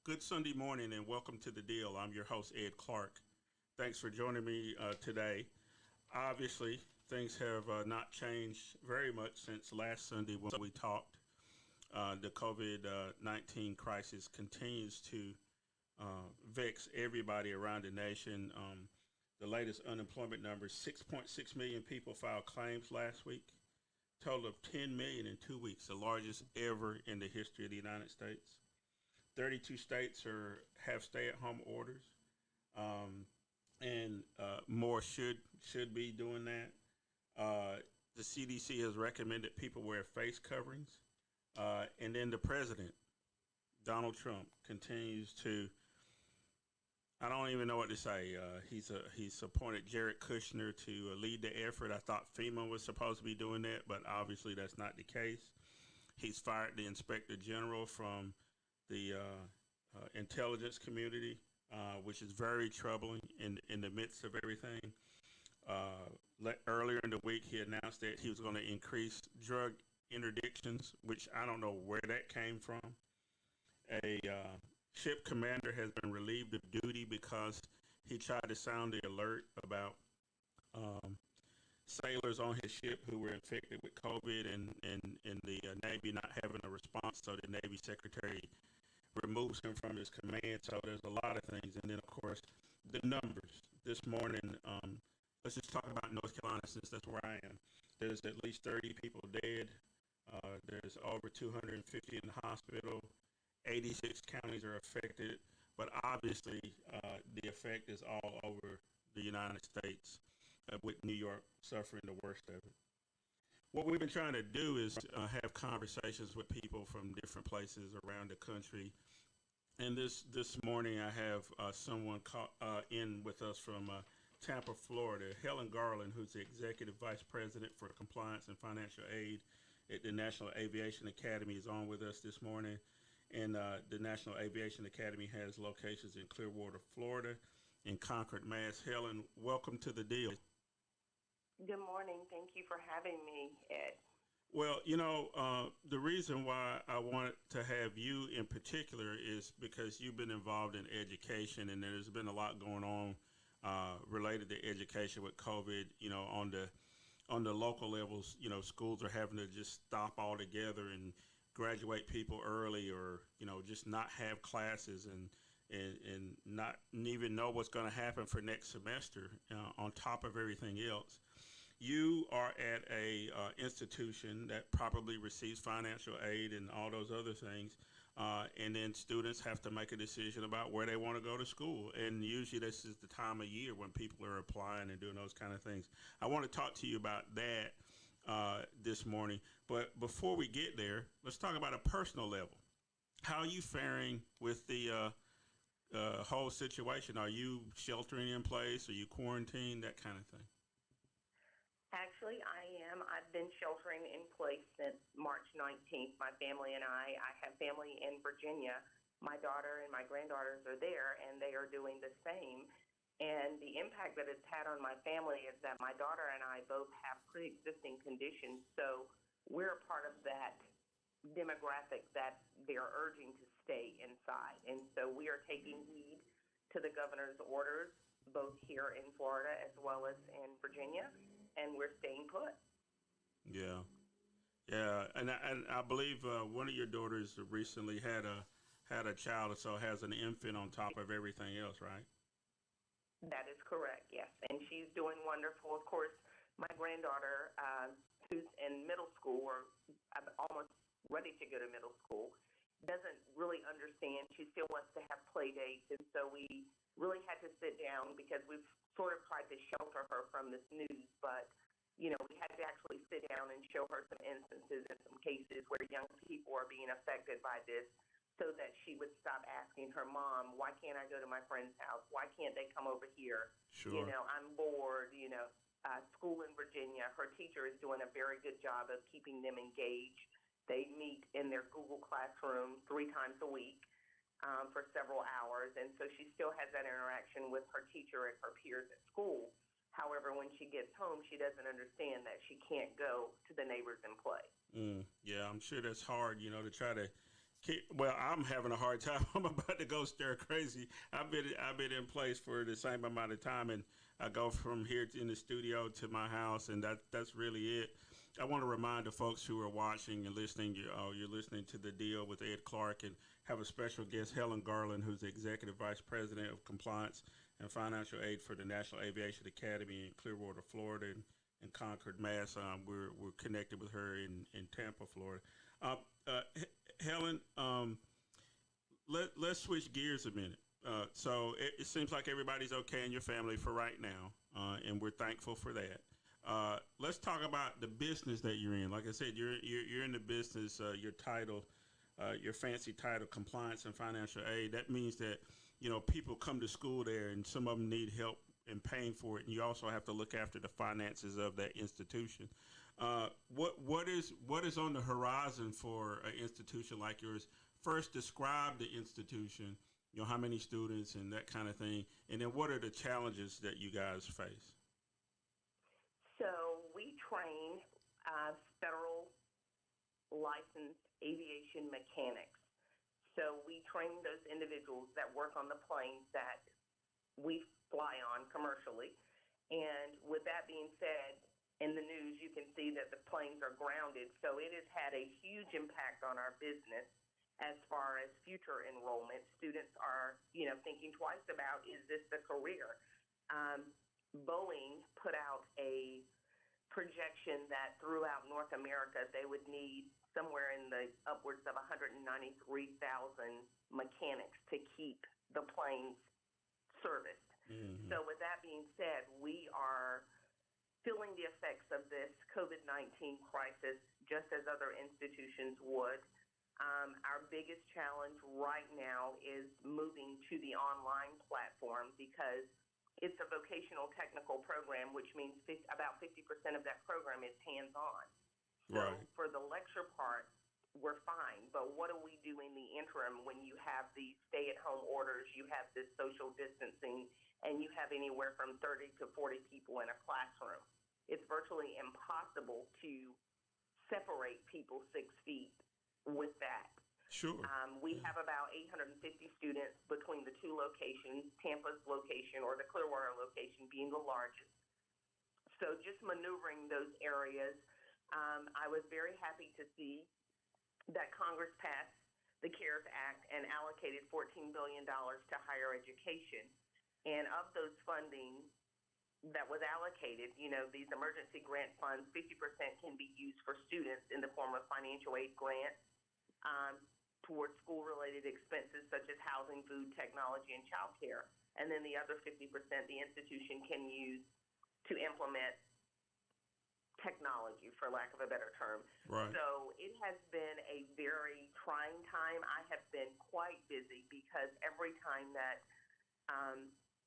Good Sunday morning and welcome to The Deal. I'm your host, Ed Clark. Thanks for joining me today. Obviously, things have not changed very much since last Sunday when we talked. The COVID-19 crisis continues to vex everybody around the nation. The latest unemployment numbers, 6.6 million people filed claims last week, total of 10 million in 2 weeks, the largest ever in the history of the United States. 32 states have stay-at-home orders, and more should be doing that. The CDC has recommended people wear face coverings, and then the president, Donald Trump, continues to. I don't even know what to say. He's appointed Jared Kushner to lead the effort. I thought FEMA was supposed to be doing that, but obviously that's not the case. He's fired the inspector general from the intelligence community, which is very troubling in the midst of everything. Earlier in the week, he announced that he was going to increase drug interdictions, which I don't know where that came from. A ship commander has been relieved of duty because he tried to sound the alert about sailors on his ship who were infected with COVID and the Navy not having a response, so the Navy secretary removes him from his command. So there's a lot of things. And then, of course, the numbers. This morning, let's just talk about North Carolina since that's where I am. There's at least 30 people dead. There's over 250 in the hospital. 86 counties are affected. But obviously, the effect is all over the United States, with New York suffering the worst of it. What we've been trying to do is have conversations with people from different places around the country. And this morning I have someone in with us from Tampa, Florida, Helen Garland, who's the Executive Vice President for Compliance and Financial Aid at the National Aviation Academy, is on with us this morning. And the National Aviation Academy has locations in Clearwater, Florida, and Concord, Mass. Helen, welcome to The Deal. Good morning. Thank you for having me, Ed. Well, the reason why I wanted to have you in particular is because you've been involved in education, and there's been a lot going on related to education with COVID. On the local levels, schools are having to just stop altogether and graduate people early, or just not have classes and not even know what's going to happen for next semester. On top of everything else. You are at a institution that probably receives financial aid and all those other things, and then students have to make a decision about where they want to go to school. And usually this is the time of year when people are applying and doing those kind of things. I want to talk to you about that this morning. But before we get there, let's talk about a personal level. How are you faring with the whole situation? Are you sheltering in place? Are you quarantined? That kind of thing. Actually, I am. I've been sheltering in place since March 19th. My family and I have family in Virginia. My daughter and my granddaughters are there, and they are doing the same. And the impact that it's had on my family is that my daughter and I both have pre-existing conditions. So we're a part of that demographic that they're urging to stay inside. And so we are taking heed to the governor's orders, both here in Florida as well as in Virginia. And we're staying put. Yeah, and I believe one of your daughters recently had a child, so has an infant on top of everything else, right? That is correct, yes. And she's doing wonderful. Of course, my granddaughter, who's in middle school or almost ready to go to middle school, doesn't really understand. She still wants to have play dates. And so we really had to sit down because we've sort of tried to shelter her from this news. But, you know, we had to actually sit down and show her some instances and some cases where young people are being affected by this, so that she would stop asking her mom, why can't I go to my friend's house? Why can't they come over here? Sure. You know, I'm bored. You know, school in Virginia, her teacher is doing a very good job of keeping them engaged. They meet in their Google Classroom 3 times a week for several hours, and so she still has that interaction with her teacher and her peers at school. However, when she gets home, she doesn't understand that she can't go to the neighbors and play. Yeah, I'm sure that's hard, you know, to try to well, I'm having a hard time. I'm about to go stir crazy. I've been in place for the same amount of time, and I go from here in the studio to my house, and that's really it. I want to remind the folks who are watching and listening, you're listening to The Deal with Ed Clark, and have a special guest, Helen Garland, who's the Executive Vice President of Compliance and Financial Aid for the National Aviation Academy in Clearwater, Florida, and Concord, Mass. We're connected with her in Tampa, Florida. Helen, let's switch gears a minute. So it seems like everybody's okay in your family for right now, and we're thankful for that. Let's talk about the business that you're in. Like I said, you're in the business. Your title, your fancy title, Compliance and Financial Aid. That means that, you know, people come to school there, and some of them need help in paying for it, and you also have to look after the finances of that institution. What is on the horizon for an institution like yours? First, describe the institution. You know, how many students and that kind of thing, and then what are the challenges that you guys face? So we train federal licensed aviation mechanics. So we train those individuals that work on the planes that we fly on commercially. And with that being said, in the news, you can see that the planes are grounded. So it has had a huge impact on our business as far as future enrollment. Students are, you know, thinking twice about, is this the career? Boeing put out a projection that throughout North America, they would need somewhere in the upwards of 193,000 mechanics to keep the planes serviced. Mm-hmm. So with that being said, we are feeling the effects of this COVID-19 crisis just as other institutions would. Our biggest challenge right now is moving to the online platform because it's a vocational technical program, which means about 50% of that program is hands-on. So right. For the lecture part, we're fine. But what do we do in the interim when you have these stay-at-home orders, you have this social distancing, and you have anywhere from 30 to 40 people in a classroom? It's virtually impossible to separate people 6 feet with that. Sure. We have about 850 students between the 2 locations, Tampa's location or the Clearwater location being the largest. So just maneuvering those areas. I was very happy to see that Congress passed the CARES Act and allocated $14 billion to higher education. And of those funding that was allocated, you know, these emergency grant funds, 50% can be used for students in the form of financial aid grants towards school-related expenses such as housing, food, technology, and child care. And then the other 50% the institution can use to implement technology, for lack of a better term. Right. So it has been a very trying time. I have been quite busy because every time that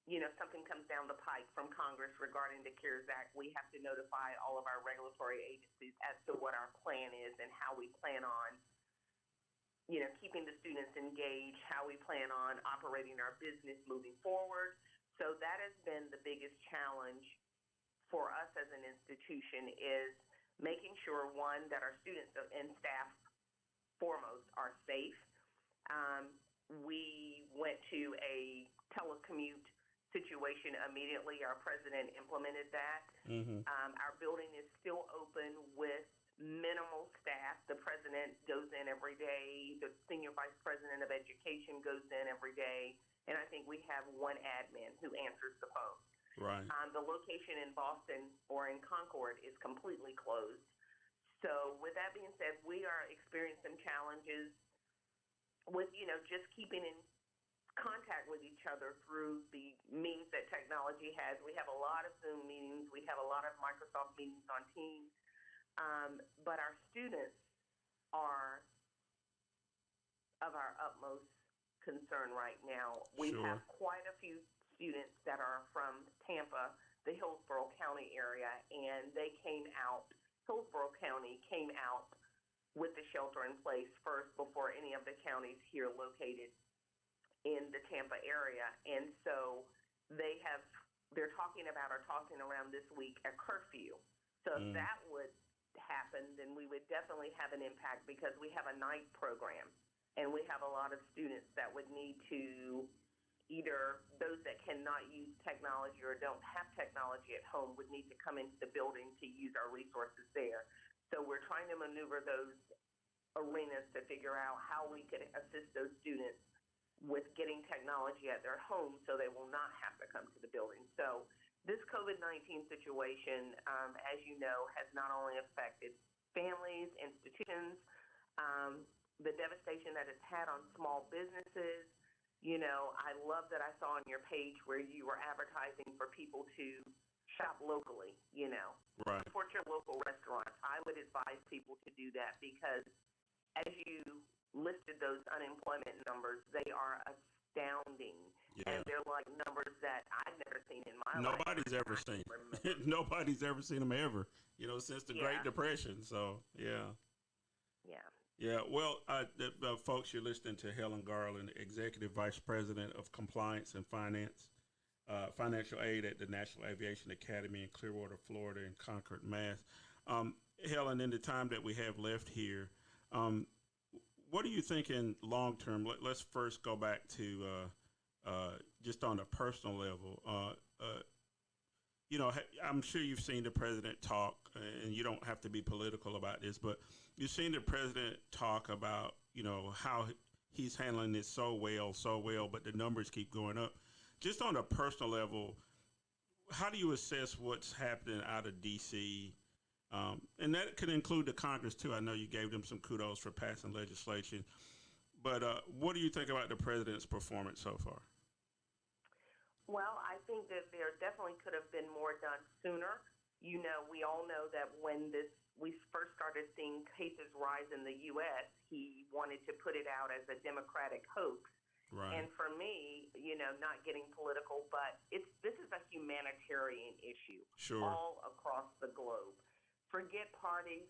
you know, something comes down the pike from Congress regarding the CARES Act, we have to notify all of our regulatory agencies as to what our plan is and how we plan on, you know, keeping the students engaged, how we plan on operating our business moving forward. So that has been the biggest challenge for us as an institution, is making sure, one, that our students and staff foremost are safe. We went to a telecommute situation immediately. Our president implemented that. Mm-hmm. Our building is still open with minimal staff. The president goes in every day. The senior vice president of education goes in every day. and I think we have one admin who answers the phone. Right. The location in Boston or in Concord is completely closed. So with that being said, we are experiencing some challenges with, just keeping in contact with each other through the means that technology has. We have a lot of Zoom meetings. We have a lot of Microsoft meetings on Teams. But our students are of our utmost concern right now. We Sure. have quite a few students that are from Tampa, the Hillsborough County area, and Hillsborough County came out with the shelter in place first before any of the counties here located in the Tampa area. And so they're talking around this week a curfew. So if that would happen, then we would definitely have an impact, because we have a night program and we have a lot of students that would need to, either those that cannot use technology or don't have technology at home would need to come into the building to use our resources there. So we're trying to maneuver those arenas to figure out how we could assist those students with getting technology at their home so they will not have to come to the building. So this COVID-19 situation, as you know, has not only affected families, institutions, the devastation that it's had on small businesses. I love that I saw on your page where you were advertising for people to shop locally, Right. support your local restaurants. I would advise people to do that, because as you listed those unemployment numbers, they are astounding. Yeah. And they're like numbers that I've never seen in my life. Nobody's ever seen. Nobody's ever seen them ever, since the Great Depression. So, yeah. Yeah. Yeah, well, folks, you're listening to Helen Garland, Executive Vice President of Compliance and Financial Aid at the National Aviation Academy in Clearwater, Florida, and Concord, Mass. Helen, in the time that we have left here, what are you thinking long term? Let's first go back to just on a personal level. I'm sure you've seen the president talk, and you don't have to be political about this, but you've seen the president talk about, how he's handling this so well, but the numbers keep going up. Just on a personal level, how do you assess what's happening out of D.C.? And that could include the Congress, too. I know you gave them some kudos for passing legislation. But what do you think about the president's performance so far? Well, I think that there definitely could have been more done sooner. We all know that when we first started seeing cases rise in the U.S., he wanted to put it out as a Democratic hoax. Right. And for me, not getting political, but this is a humanitarian issue. Sure. All across the globe. Forget parties,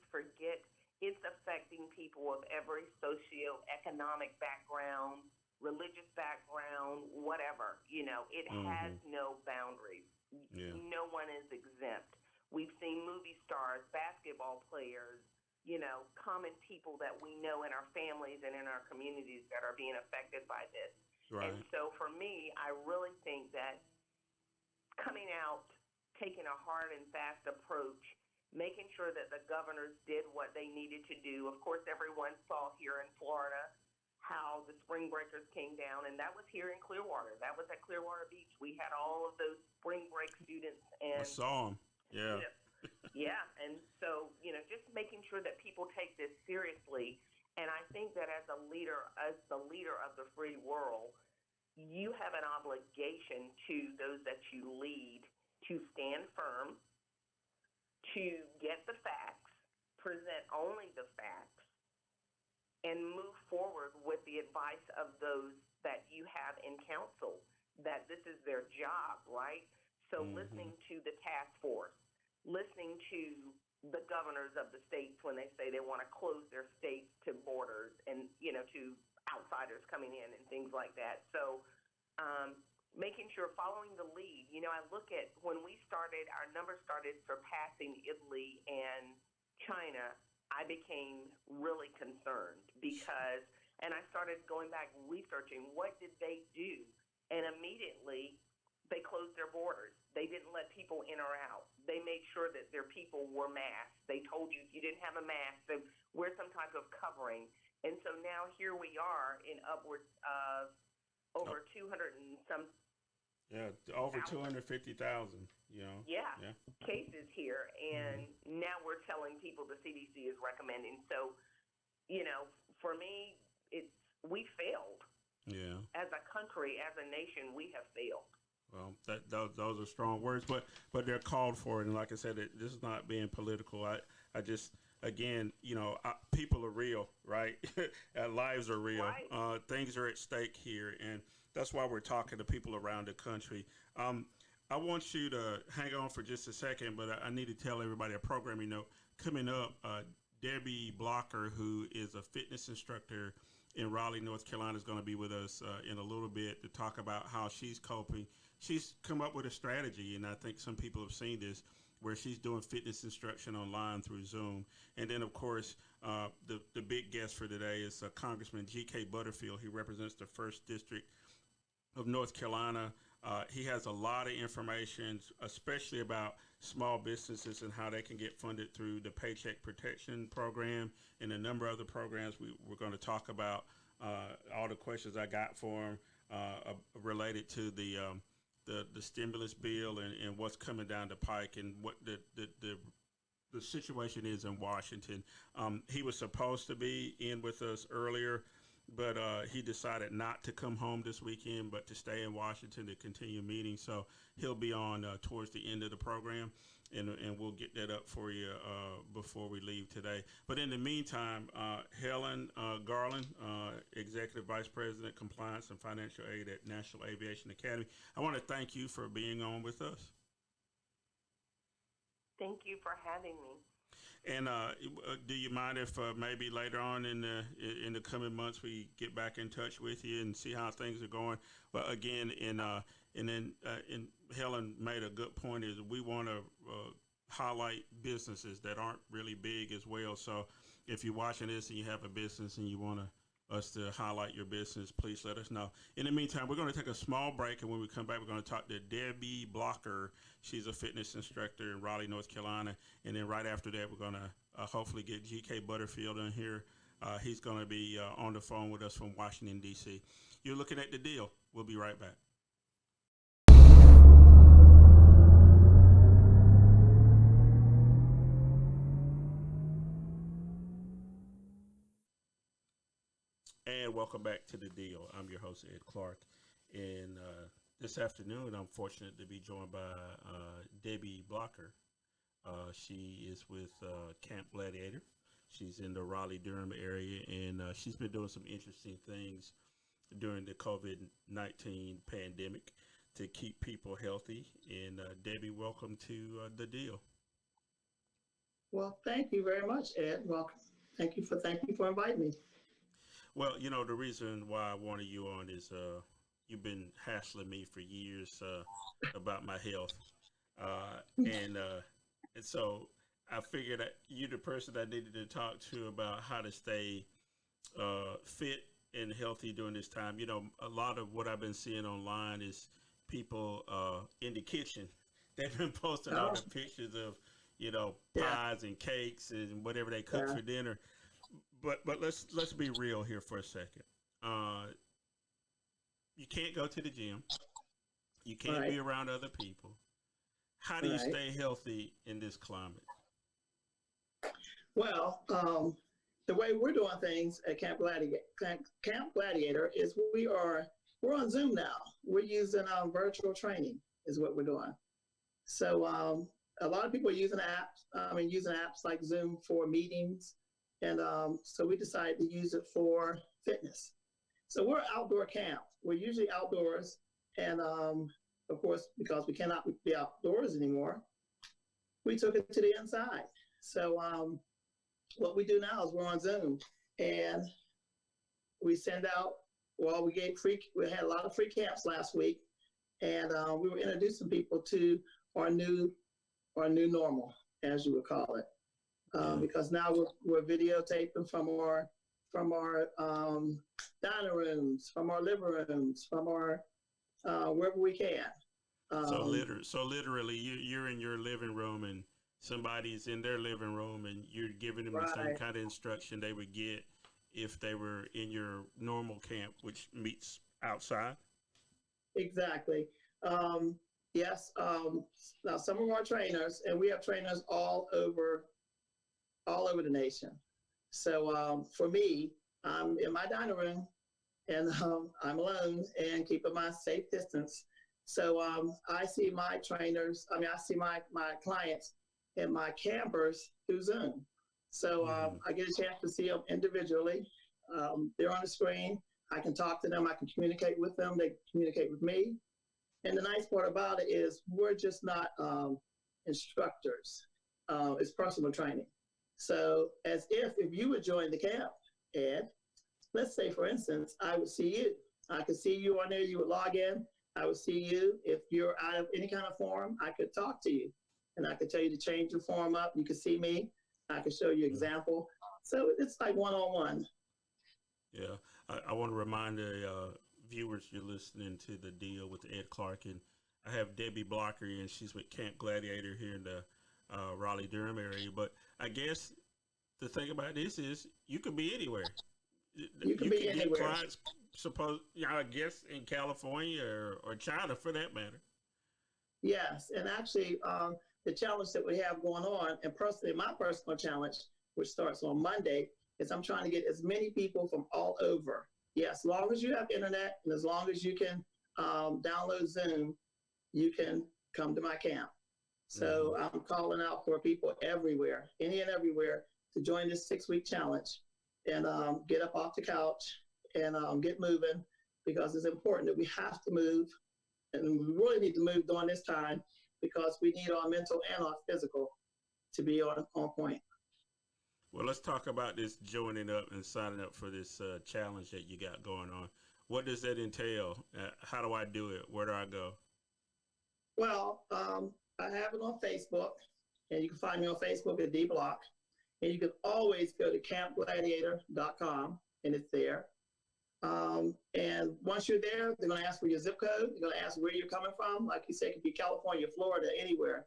it's affecting people of every socioeconomic background, religious background, whatever. It has no boundaries. Yeah. No one is exempt. We've seen movie stars, basketball players, common people that we know in our families and in our communities that are being affected by this. Right. And so for me, I really think that coming out, taking a hard and fast approach, making sure that the governors did what they needed to do. Of course, everyone saw here in Florida how the spring breakers came down, and that was here in Clearwater. That was at Clearwater Beach. We had all of those spring break students. And I saw them. Yeah. Yeah, and so, just making sure that people take this seriously. And I think that as the leader of the free world, you have an obligation to those that you lead to stand firm, to get the facts, present only the facts, and move forward with the advice of those that you have in council, that this is their job, right? So listening to the task force, listening to the governors of the states when they say they want to close their states to borders and, to outsiders coming in and things like that. So making sure, following the lead. I look at when we started, our numbers started surpassing Italy and China, I became really concerned because, and I started going back researching, what did they do? And immediately they closed their borders. They didn't let people in or out. They made sure that their people were masked. They told you if you didn't have a mask, then wear some type of covering. And so now here we are in upwards of over 200 and some. Yeah, over 250,000. Yeah, cases here, and now we're telling people the CDC is recommending. So, for me, we failed. Yeah. As a country, as a nation, we have failed. Well, those are strong words, but they're called for, and like I said, this is not being political. I just, again, people are real, right? Lives are real. Right. Things are at stake here, and that's why we're talking to people around the country. I want you to hang on for just a second, but I need to tell everybody a programming note coming up. Debi Blocker, who is a fitness instructor in Raleigh, North Carolina, is going to be with us in a little bit to talk about how she's coping. She's come up with a strategy, and I think some people have seen this, where she's doing fitness instruction online through Zoom. And then, of course, the big guest for today is Congressman G.K. Butterfield. He represents the 1st District of North Carolina. He has a lot of information, especially about small businesses and how they can get funded through the Paycheck Protection Program and a number of other programs. We're going to talk about all the questions I got for him related to the stimulus bill and what's coming down the pike and what the situation is in Washington. He was supposed to be in with us earlier, but he decided not to come home this weekend, but to stay in Washington to continue meetings. So he'll be on towards the end of the program, and we'll get that up for you before we leave today. But in the meantime, Helen Garland, Executive Vice President, Compliance and Financial Aid at National Aviation Academy, I want to thank you for being on with us. Thank you for having me. And do you mind if maybe later on in the coming months we get back in touch with you and see how things are going? But again, and Helen made a good point, is we want to highlight businesses that aren't really big as well. So if you're watching this and you have a business and you want us to highlight your business, please let us know. In the meantime, we're going to take a small break, and when we come back, we're going to talk to Debi Blocker. She's a fitness instructor in Raleigh, North Carolina. And then right after that, we're going to hopefully get G.K. Butterfield in here. He's going to be on the phone with us from Washington, D.C. You're looking at The Deal. We'll be right back. And welcome back to The Deal. I'm your host, Ed Clark. And this afternoon, I'm fortunate to be joined by Debi Blocker. She is with Camp Gladiator. She's in the Raleigh-Durham area, and she's been doing some interesting things during the COVID-19 pandemic to keep people healthy. And Debi, welcome to The Deal. Well, thank you very much, Ed. Welcome. Thank you for inviting me. Well, the reason why I wanted you on is you've been hassling me for years about my health, and so I figured that you're the person I needed to talk to about how to stay fit and healthy during this time. A lot of what I've been seeing online is people in the kitchen. They've been posting all the pictures of pies and cakes and whatever they cook for dinner. But let's be real here for a second. You can't go to the gym. You can't be around other people. How do you stay healthy in this climate? Well, the way we're doing things at Camp Gladiator is we're on Zoom now. We're using virtual training is what we're doing. So a lot of people are using apps like Zoom for meetings. And so we decided to use it for fitness. So we're outdoor camp. We're usually outdoors. And of course, because we cannot be outdoors anymore, we took it to the inside. So what we do now is we're on Zoom, and we send out, we had a lot of free camps last week, and we were introducing people to our new normal, as you would call it. Because now we're videotaping from our dining rooms, from our living rooms, from our wherever we can. So literally, you're in your living room and somebody's in their living room, and you're giving them the same kind of instruction they would get if they were in your normal camp, which meets outside. exactly. Yes. Now some of our trainers, and we have trainers all over the nation. So for me, I'm in my dining room, and I'm alone and keeping my safe distance. So I see my trainers. I mean, I see my clients and my campers through Zoom. So I get a chance to see them individually. They're on the screen. I can talk to them. I can communicate with them. They communicate with me. And the nice part about it is we're just not instructors. It's personal training. So as if you would join the camp, Ed, let's say, for instance, I would see you. I could see you on there. You would log in. I would see you. If you're out of any kind of form, I could talk to you. And I could tell you to change your form up. You could see me. I could show you example. So it's like one-on-one. Yeah. I want to remind the viewers you're listening to the deal with Ed Clark. And I have Debi Blocker, and she's with Camp Gladiator here in the Raleigh-Durham area. But I guess the thing about this is you could be anywhere. You can be anywhere. Get clients, I guess, in California or China for that matter. Yes, and actually, the challenge that we have going on, and personally, my personal challenge, which starts on Monday, is I'm trying to get as many people from all over. Yes, as long as you have internet and as long as you can download Zoom, you can come to my camp. So I'm calling out for people everywhere, any and everywhere, to join this 6-week challenge and get up off the couch and get moving, because it's important that we have to move, and we really need to move during this time because we need our mental and our physical to be on point. Well, let's talk about this joining up and signing up for this challenge that you got going on. What does that entail? How do I do it? Where do I go? Well, I have it on Facebook, and you can find me on Facebook at DBlock. And you can always go to campgladiator.com, and it's there. And once you're there, they're going to ask for your zip code. They're going to ask where you're coming from. Like you said, it could be California, Florida, anywhere.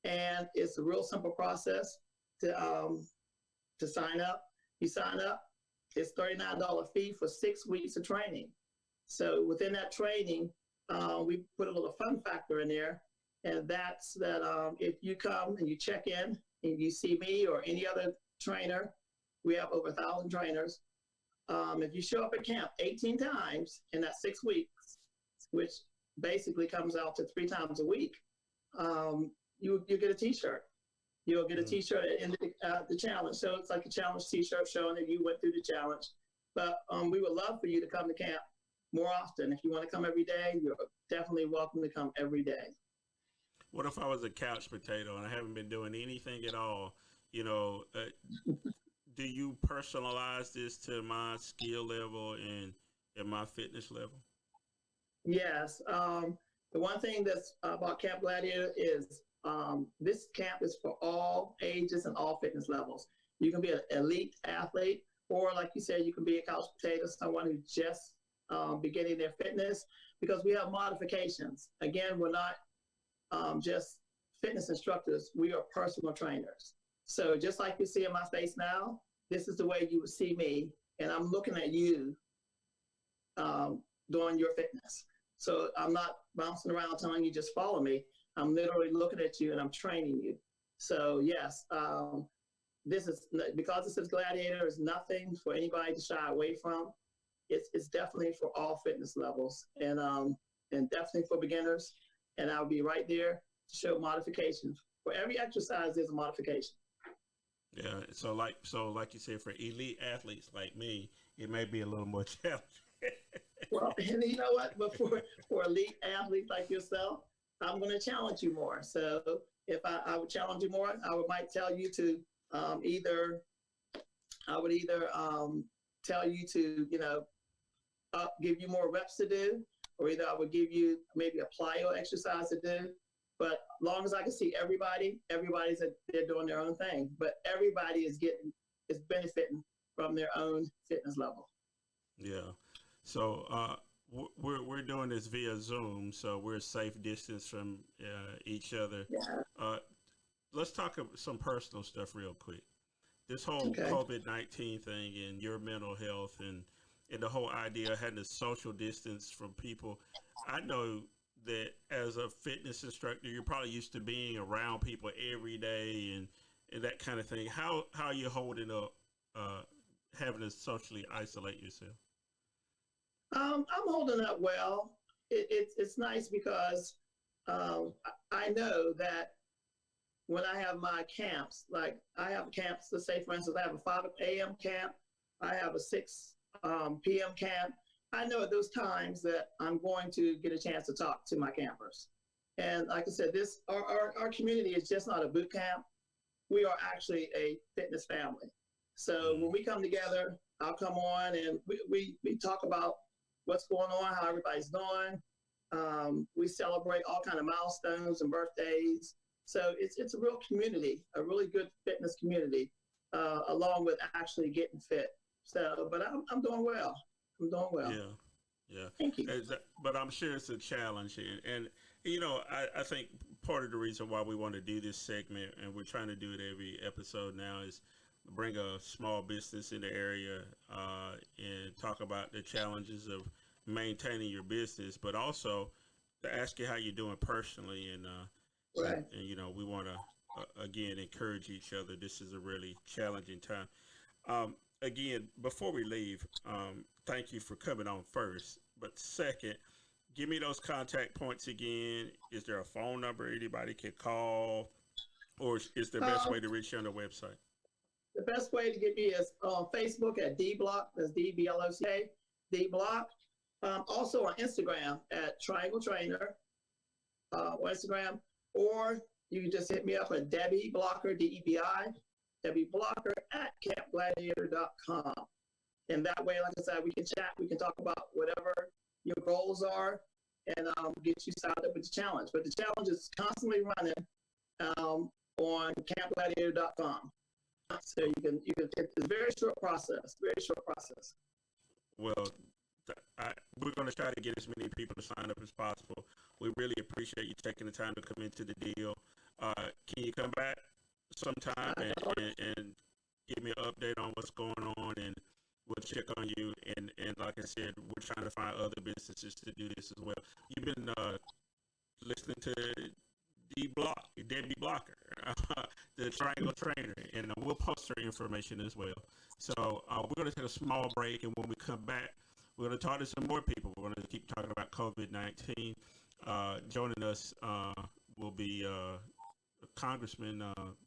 And it's a real simple process to sign up. You sign up, it's $39 fee for 6 weeks of training. So within that training, we put a little fun factor in there. And that's that if you come and you check in and you see me or any other trainer, we have over 1,000 trainers. If you show up at camp 18 times in that 6 weeks, which basically comes out to 3 times a week, you get a T-shirt. You'll get a T-shirt at the end of the challenge. So it's like a challenge T-shirt showing that you went through the challenge. But we would love for you to come to camp more often. If you want to come every day, you're definitely welcome to come every day. What if I was a couch potato and I haven't been doing anything at all? You know, do you personalize this to my skill level and my fitness level? Yes. The one thing that's about Camp Gladiator is this camp is for all ages and all fitness levels. You can be an elite athlete, or like you said, you can be a couch potato, someone who's just beginning their fitness, because we have modifications. Again, we're not just fitness instructors, we are personal trainers. So just like you see in my face now, this is the way you would see me, and I'm looking at you doing your fitness. So I'm not bouncing around telling you just follow me. I'm literally looking at you and I'm training you. So yes, this is, because this is Gladiator, is nothing for anybody to shy away from. It's definitely for all fitness levels, and definitely for beginners. And I'll be right there to show modifications. For every exercise, there's a modification. Yeah. So like you said, for elite athletes like me, it may be a little more challenging. Well, and you know what? But for elite athletes like yourself, I'm going to challenge you more. So if I would challenge you more, might tell you to either tell you to, give you more reps to do, or either I would give you maybe a plyo exercise to do. But as long as I can see everybody's they're doing their own thing. But everybody is benefiting from their own fitness level. Yeah. So we're doing this via Zoom, so we're a safe distance from each other. Yeah. Let's talk about some personal stuff real quick. This whole COVID-19 thing and your mental health and the whole idea of having to social distance from people. I know that as a fitness instructor, you're probably used to being around people every day and that kind of thing. How are you holding up, having to socially isolate yourself? I'm holding up well. It's nice because I know that when I have my camps, like I have camps, let's say, for instance, I have a 5 a.m. camp, I have a 6 p.m. camp. I know at those times that I'm going to get a chance to talk to my campers. And like I said, our community is just not a boot camp. We are actually a fitness family. So when we come together, I'll come on and we talk about what's going on, how everybody's doing. We celebrate all kind of milestones and birthdays. So it's a real community, a really good fitness community, along with actually getting fit. So, but I'm doing well. I'm doing well. Yeah, yeah. Thank you. But I'm sure it's a challenge, and I think part of the reason why we want to do this segment, and we're trying to do it every episode now, is bring a small business in the area and talk about the challenges of maintaining your business, but also to ask you how you're doing personally, Right. and we want to again encourage each other. This is a really challenging time. Again, before we leave, thank you for coming on first. But second, give me those contact points again. Is there a phone number anybody can call, or is the best way to reach you on the website? The best way to get me is on Facebook at D Block. That's DBLOCK, D Block. Also on Instagram at Triangle Trainer on Instagram, or you can just hit me up at Debi Blocker, DEBI, Debi Blocker at campgladiator.com. And that way, like I said, we can chat, we can talk about whatever your goals are, and get you signed up with the challenge. But the challenge is constantly running on campgladiator.com. So you can it's a very short process, very short process. Well, we're going to try to get as many people to sign up as possible. We really appreciate you taking the time to come into the deal. Can you come back sometime and give me an update on what's going on, and we'll check on you. And like I said, we're trying to find other businesses to do this as well. You've been listening to Debi Blocker, the Triangle Trainer, and we'll post her information as well. So we're going to take a small break, and when we come back, we're going to talk to some more people. We're going to keep talking about COVID-19. Joining us will be Congressman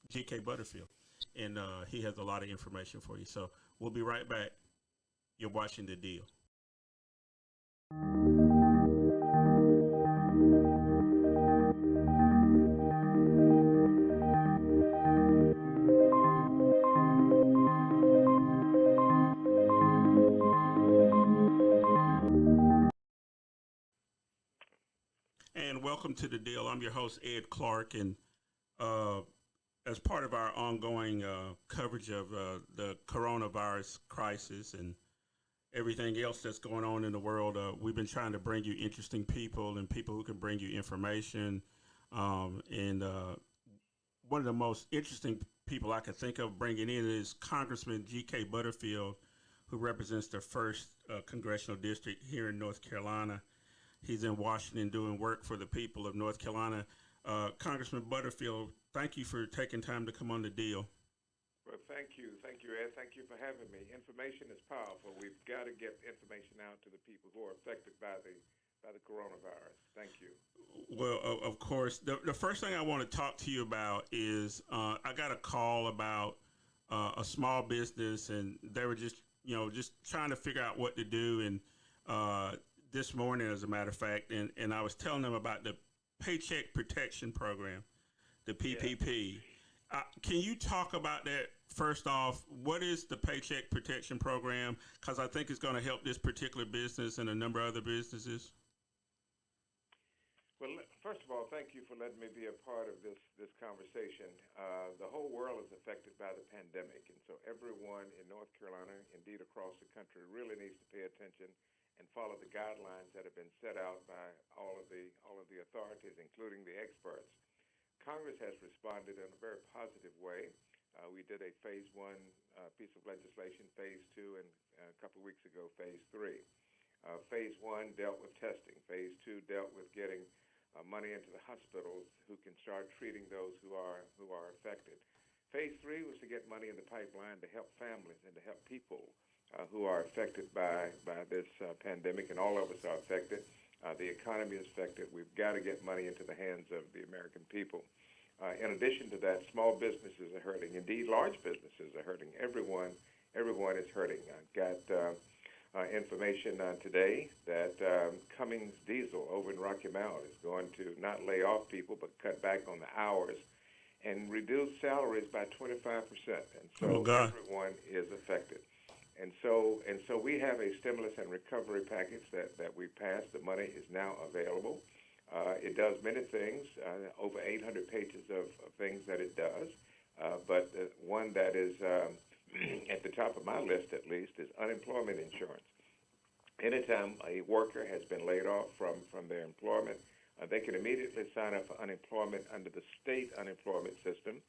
G.K. Butterfield, and he has a lot of information for you. So we'll be right back. You're watching The Deal. And welcome to The Deal. I'm your host, Ed Clark, and as part of our ongoing coverage of the coronavirus crisis and everything else that's going on in the world, we've been trying to bring you interesting people and people who can bring you information. And one of the most interesting people I can think of bringing in is Congressman G.K. Butterfield, who represents the 1st Congressional District here in North Carolina. He's in Washington doing work for the people of North Carolina. Congressman Butterfield, thank you for taking time to come on The Deal. Well, thank you, Ed. Thank you for having me. Information is powerful. We've got to get information out to the people who are affected by the coronavirus. Thank you. Well, of course. The first thing I want to talk to you about is I got a call about a small business, and they were just trying to figure out what to do. And this morning, as a matter of fact, and I was telling them about the Paycheck Protection Program, the PPP. Yeah. Can you talk about that first off? What is the Paycheck Protection Program? Because I think it's going to help this particular business and a number of other businesses. Well, first of all, thank you for letting me be a part of this conversation. The whole world is affected by the pandemic, and so everyone in North Carolina, indeed across the country, really needs to pay attention and follow the guidelines that have been set out by all of the authorities, including the experts. Congress has responded in a very positive way. We did a phase 1 piece of legislation, phase 2, and a couple of weeks ago, phase 3. Phase 1 dealt with testing. Phase 2 dealt with getting money into the hospitals who can start treating those who are affected. Phase 3 was to get money in the pipeline to help families and to help people who are affected by this pandemic, and all of us are affected. The economy is affected. We've got to get money into the hands of the American people. In addition to that, small businesses are hurting. Indeed, large businesses are hurting. Everyone is hurting. I've got information today that Cummins Diesel over in Rocky Mount is going to not lay off people, but cut back on the hours and reduce salaries by 25%. And so everyone is affected. And so we have a stimulus and recovery package that we passed. The money is now available. It does many things, over 800 pages of things that it does. But one that is at the top of my list, at least, is unemployment insurance. Anytime a worker has been laid off from their employment, they can immediately sign up for unemployment under the state unemployment system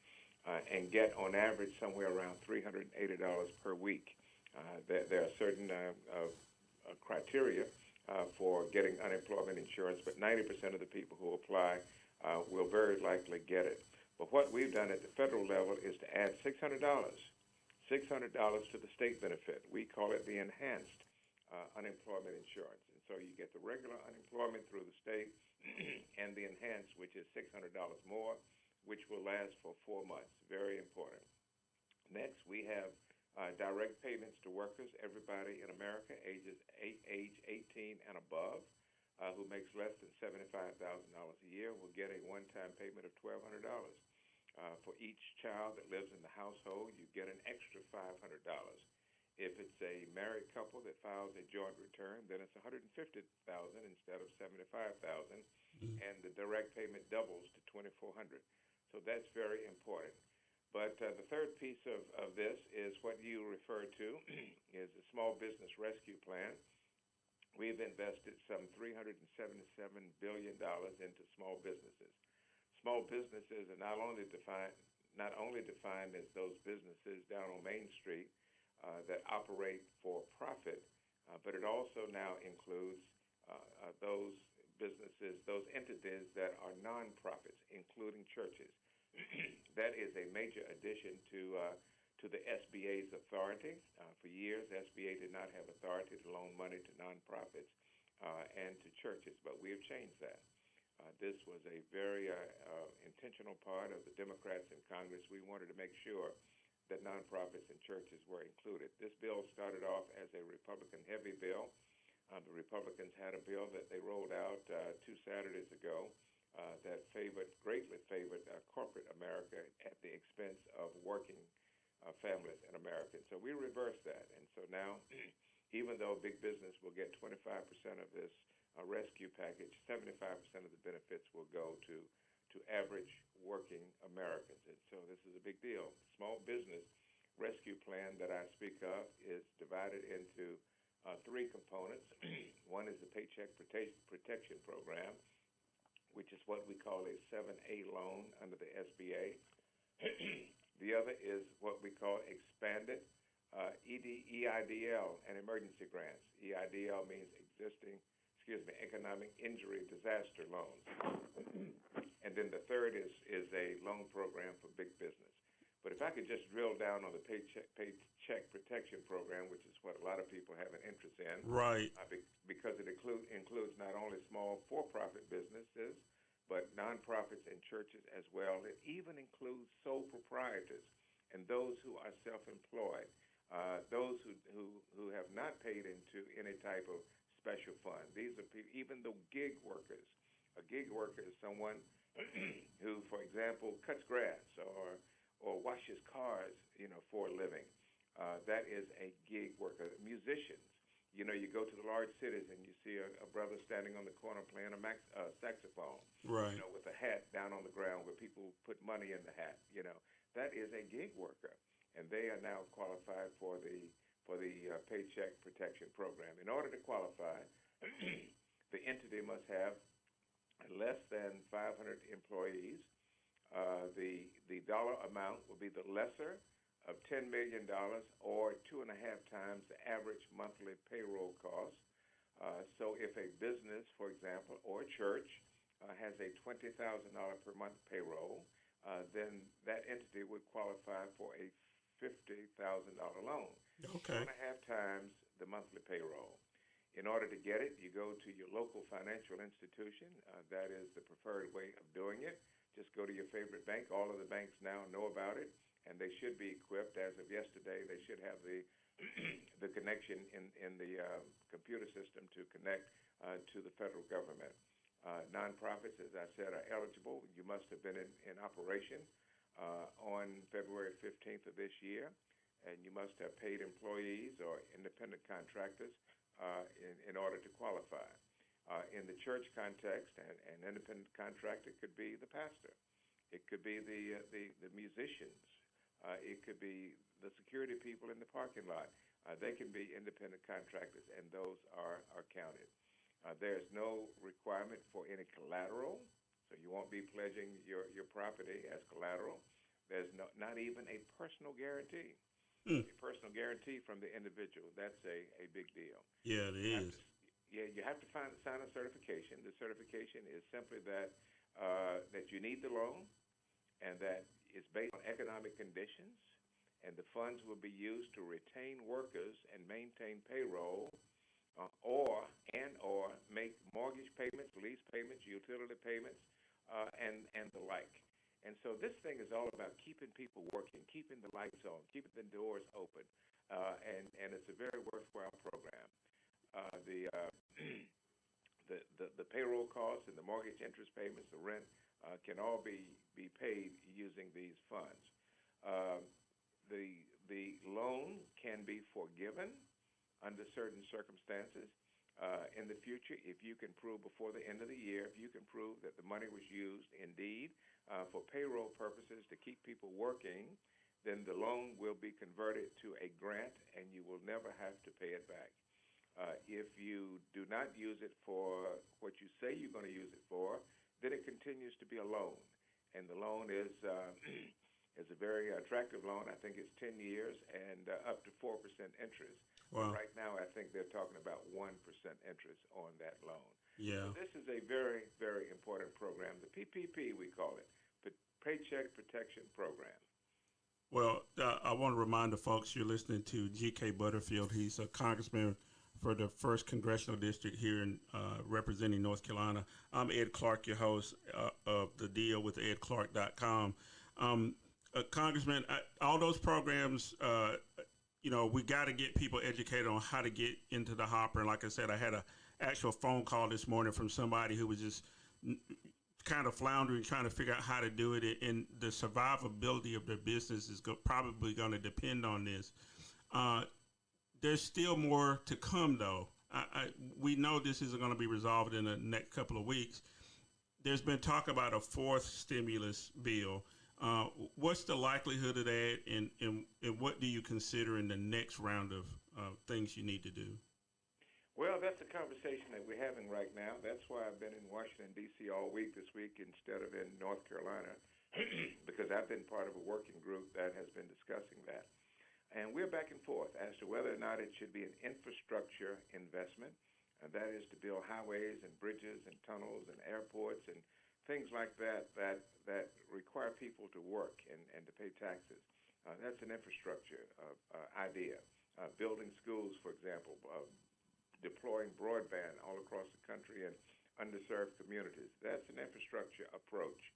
and get, on average, somewhere around $380 per week. There are certain criteria for getting unemployment insurance, but 90% of the people who apply will very likely get it. But what we've done at the federal level is to add $600 to the state benefit. We call it the enhanced unemployment insurance. And so you get the regular unemployment through the state and the enhanced, which is $600 more, which will last for 4 months. Very important. Next, we have direct payments to workers. Everybody in America age 18 and above who makes less than $75,000 a year will get a one-time payment of $1,200. For each child that lives in the household, you get an extra $500. If it's a married couple that files a joint return, then it's $150,000 instead of $75,000, and the direct payment doubles to $2,400. So that's very important. But the third piece of this is what you refer to is a small business rescue plan. We've invested some $377 billion into small businesses. Small businesses are not only defined as those businesses down on Main Street that operate for profit, but it also now includes those businesses, those entities that are nonprofits, including churches. That is a major addition to the SBA's authority. For years, SBA did not have authority to loan money to nonprofits and to churches, but we have changed that. This was a very intentional part of the Democrats in Congress. We wanted to make sure that nonprofits and churches were included. This bill started off as a Republican-heavy bill. The Republicans had a bill that they rolled out 2 Saturdays ago that greatly favored corporate America at the expense of working families in America. So we reversed that. And so now, even though big business will get 25% of this rescue package, 75% of the benefits will go to average working Americans. And so this is a big deal. The small business rescue plan that I speak of is divided into 3 components. One is the Paycheck Protection Program, which is what we call a 7A loan under the SBA. The other is what we call expanded EIDL and emergency grants. EIDL means economic injury disaster loans. And then the third is a loan program for big business. But if I could just drill down on the Paycheck Protection Program, which is what a lot of people have an interest in, right? Because it includes not only small for-profit businesses, but nonprofits and churches as well. It even includes sole proprietors and those who are self-employed, those who have not paid into any type of special fund. These are people, even the gig workers. A gig worker is someone who, for example, cuts grass or washes cars, for a living. That is a gig worker. Musicians, you go to the large cities and you see a brother standing on the corner playing a saxophone, right? With a hat down on the ground where people put money in the hat. That is a gig worker, and they are now qualified for the Paycheck Protection Program. In order to qualify, the entity must have less than 500 employees. The dollar amount will be the lesser of $10 million or 2.5 times the average monthly payroll cost. So if a business, for example, or a church has a $20,000 per month payroll, then that entity would qualify for a $50,000 loan. Okay. 2.5 times the monthly payroll. In order to get it, you go to your local financial institution. That is the preferred way of doing it. Just go to your favorite bank. All of the banks now know about it, and they should be equipped. As of yesterday, they should have the the connection in the computer system to connect to the federal government. Nonprofits, as I said, are eligible. You must have been in operation on February 15th of this year, and you must have paid employees or independent contractors in order to qualify. In the church context, an independent contractor could be the pastor. It could be the musicians. It could be the security people in the parking lot. They can be independent contractors, and those are counted. There's no requirement for any collateral, so you won't be pledging your property as collateral. There's not even a personal guarantee. A personal guarantee from the individual, that's a big deal. Yeah, it is. You have to sign a certification. The certification is simply that you need the loan and that it's based on economic conditions, and the funds will be used to retain workers and maintain payroll or make mortgage payments, lease payments, utility payments, and the like. And so this thing is all about keeping people working, keeping the lights on, keeping the doors open, and it's a very worthwhile program. The payroll costs and the mortgage interest payments, the rent, can all be paid using these funds. The loan can be forgiven under certain circumstances. In the future, if you can prove before the end of the year, if you can prove that the money was used indeed for payroll purposes to keep people working, then the loan will be converted to a grant and you will never have to pay it back. If you do not use it for what you say you're going to use it for, then it continues to be a loan. And the loan is a very attractive loan. I think it's 10 years and up to 4% interest. Wow. Right now, I think they're talking about 1% interest on that loan. Yeah. So this is a very, very important program. The PPP, we call it, Paycheck Protection Program. Well, I want to remind the folks you're listening to G.K. Butterfield. He's a congressman for the 1st Congressional District here in representing North Carolina. I'm Ed Clark, your host of The Deal with EdClark.com. Congressman, all those programs, we got to get people educated on how to get into the hopper. And like I said, I had an actual phone call this morning from somebody who was just kind of floundering, trying to figure out how to do it. And the survivability of their business is probably going to depend on this. There's still more to come, though. We know this isn't going to be resolved in the next couple of weeks. There's been talk about a 4th stimulus bill. What's the likelihood of that, and what do you consider in the next round of things you need to do? Well, that's the conversation that we're having right now. That's why I've been in Washington, D.C. all week this week instead of in North Carolina, because I've been part of a working group that has been discussing that. And we're back and forth as to whether or not it should be an infrastructure investment, and that is to build highways and bridges and tunnels and airports and things like that require people to work and to pay taxes. That's an infrastructure idea. Building schools, for example, deploying broadband all across the country in underserved communities. That's an infrastructure approach.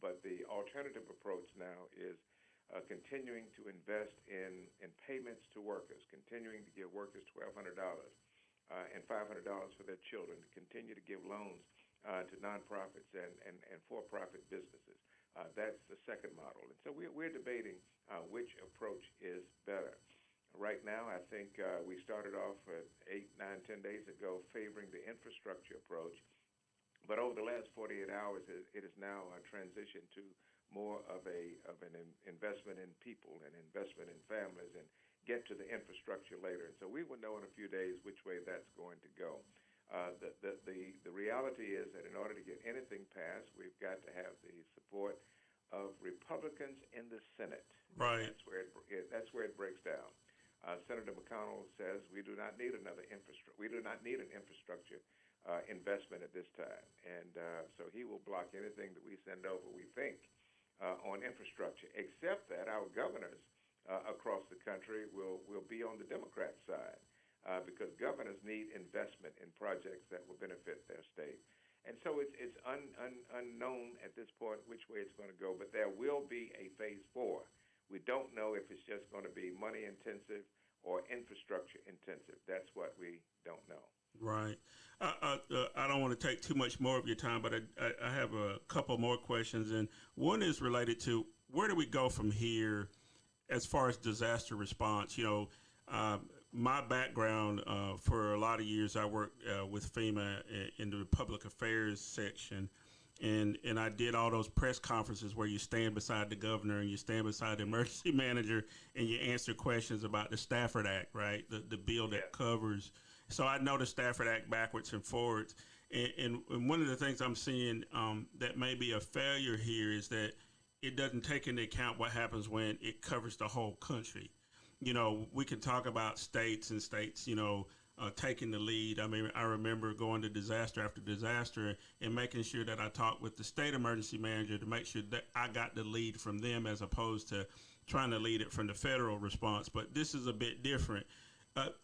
But the alternative approach now is continuing to invest in payments to workers, continuing to give workers $1,200 and $500 for their children, to continue to give loans to nonprofits and for-profit businesses. That's the second model. And so we're debating which approach is better. Right now, I think we started off 8, 9, 10 days ago favoring the infrastructure approach. But over the last 48 hours, it is now transitioned to more of an investment in people and investment in families and get to the infrastructure later. And so we will know in a few days which way that's going to go. The reality is that in order to get anything passed, we've got to have the support of Republicans in the Senate. Right. That's where it breaks down. Senator McConnell says we do not need another infrastructure. We do not need an infrastructure investment at this time, and so he will block anything that we send over, we think, on infrastructure, except that our governors across the country will be on the Democrat side because governors need investment in projects that will benefit their state. And so it's unknown at this point which way it's going to go, but there will be a phase 4. We don't know if it's just going to be money intensive or infrastructure intensive. That's what we don't know. Right. I don't want to take too much more of your time, but I have a couple more questions. And one is related to where do we go from here as far as disaster response? You know, my background for a lot of years, I worked with FEMA in the public affairs section. And I did all those press conferences where you stand beside the governor and you stand beside the emergency manager and you answer questions about the Stafford Act, right? The bill that covers. So I know the Stafford Act backwards and forwards. And one of the things I'm seeing that may be a failure here is that it doesn't take into account what happens when it covers the whole country. You know, we can talk about states, you know, taking the lead. I mean, I remember going to disaster after disaster and making sure that I talked with the state emergency manager to make sure that I got the lead from them as opposed to trying to lead it from the federal response. But this is a bit different.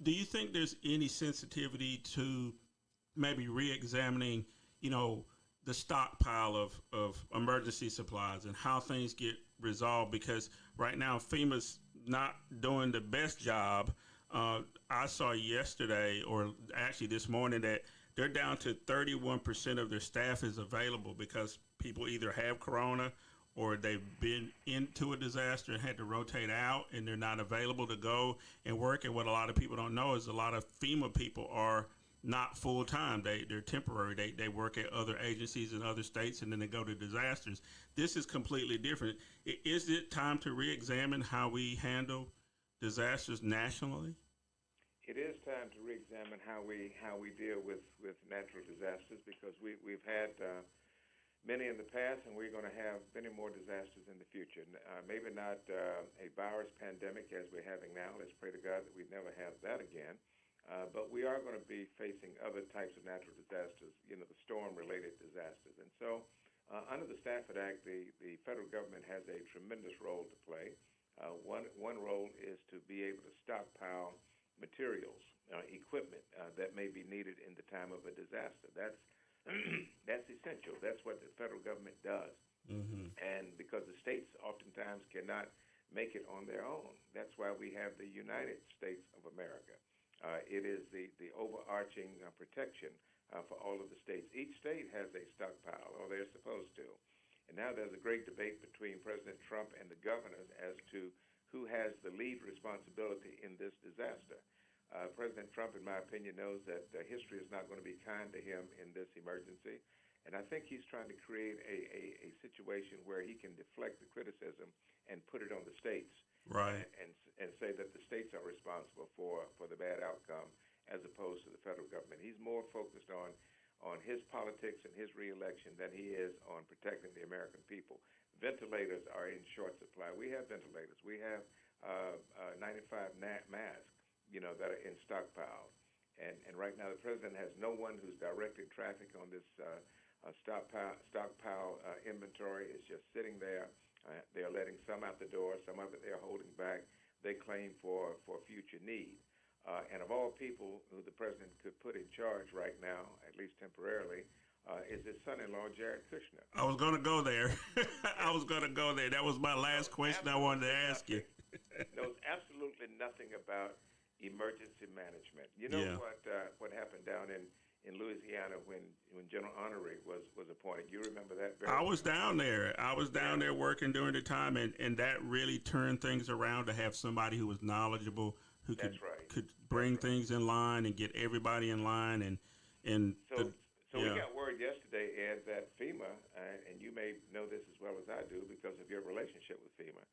Do you think there's any sensitivity to maybe re-examining, you know, the stockpile of emergency supplies and how things get resolved? Because right now FEMA's not doing the best job. I saw yesterday, or actually this morning, that they're down to 31% of their staff is available because people either have corona or they've been into a disaster and had to rotate out and they're not available to go and work. And what a lot of people don't know is a lot of FEMA people are not full-time. They're temporary. They work at other agencies in other states and then they go to disasters. This is completely different. Is it time to re-examine how we handle disasters nationally? It is time to re-examine how we deal with natural disasters because we've had many in the past, and we're going to have many more disasters in the future. Maybe not a virus pandemic as we're having now. Let's pray to God that we never have that again. But we are going to be facing other types of natural disasters, you know, the storm-related disasters. And so under the Stafford Act, the federal government has a tremendous role to play. One role is to be able to stockpile materials, equipment that may be needed in the time of a disaster. That's that's essential. That's what the federal government does. Mm-hmm. And because the states oftentimes cannot make it on their own, that's why we have the United States of America. It is the overarching protection for all of the states. Each state has a stockpile, or they're supposed to. And now there's a great debate between President Trump and the governors as to who has the lead responsibility in this disaster. President Trump, in my opinion, knows that history is not going to be kind to him in this emergency. And I think he's trying to create a situation where he can deflect the criticism and put it on the states. Right. And say that the states are responsible for the bad outcome as opposed to the federal government. He's more focused on his politics and his reelection than he is on protecting the American people. Ventilators are in short supply. We have ventilators. We have 95 masks, you know, that are in stockpile. And right now the president has no one who's directing traffic on this stockpile inventory. It's just sitting there. They're letting some out the door. Some of it they're holding back. They claim for future need. And of all people who the president could put in charge right now, at least temporarily, is his son-in-law, Jared Kushner. I was going to go there. I was going to go there. That was my last question I wanted to ask you. Knows absolutely nothing about emergency management. You know what happened down in Louisiana when General Honoré was appointed. You remember that very well. I was down there. I was down there working during the time, and that really turned things around to have somebody who was knowledgeable, who could bring things in line and get everybody in line. So we got word yesterday, Ed, that FEMA, and you may know this as well as I do because of your relationship with FEMA,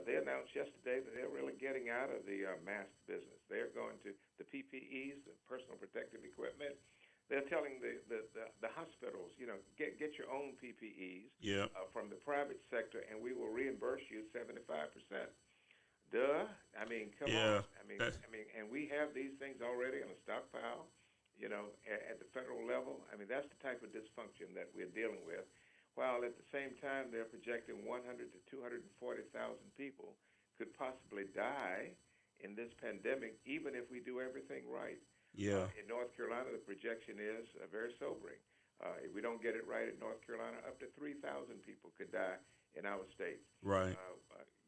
they announced yesterday that they're really getting out of the mask business. They're going to the PPEs, the personal protective equipment. They're telling the hospitals, you know, get your own PPEs from the private sector, and we will reimburse you 75%. Duh. I mean, come Yeah, on. And we have these things already on a stockpile, at the federal level. I mean, that's the type of dysfunction that we're dealing with. While at the same time, they're projecting 100 to 240,000 people could possibly die in this pandemic, even if we do everything right. yeah, In North Carolina, the projection is very sobering. If we don't get it right in North Carolina, up to 3,000 people could die in our state. right.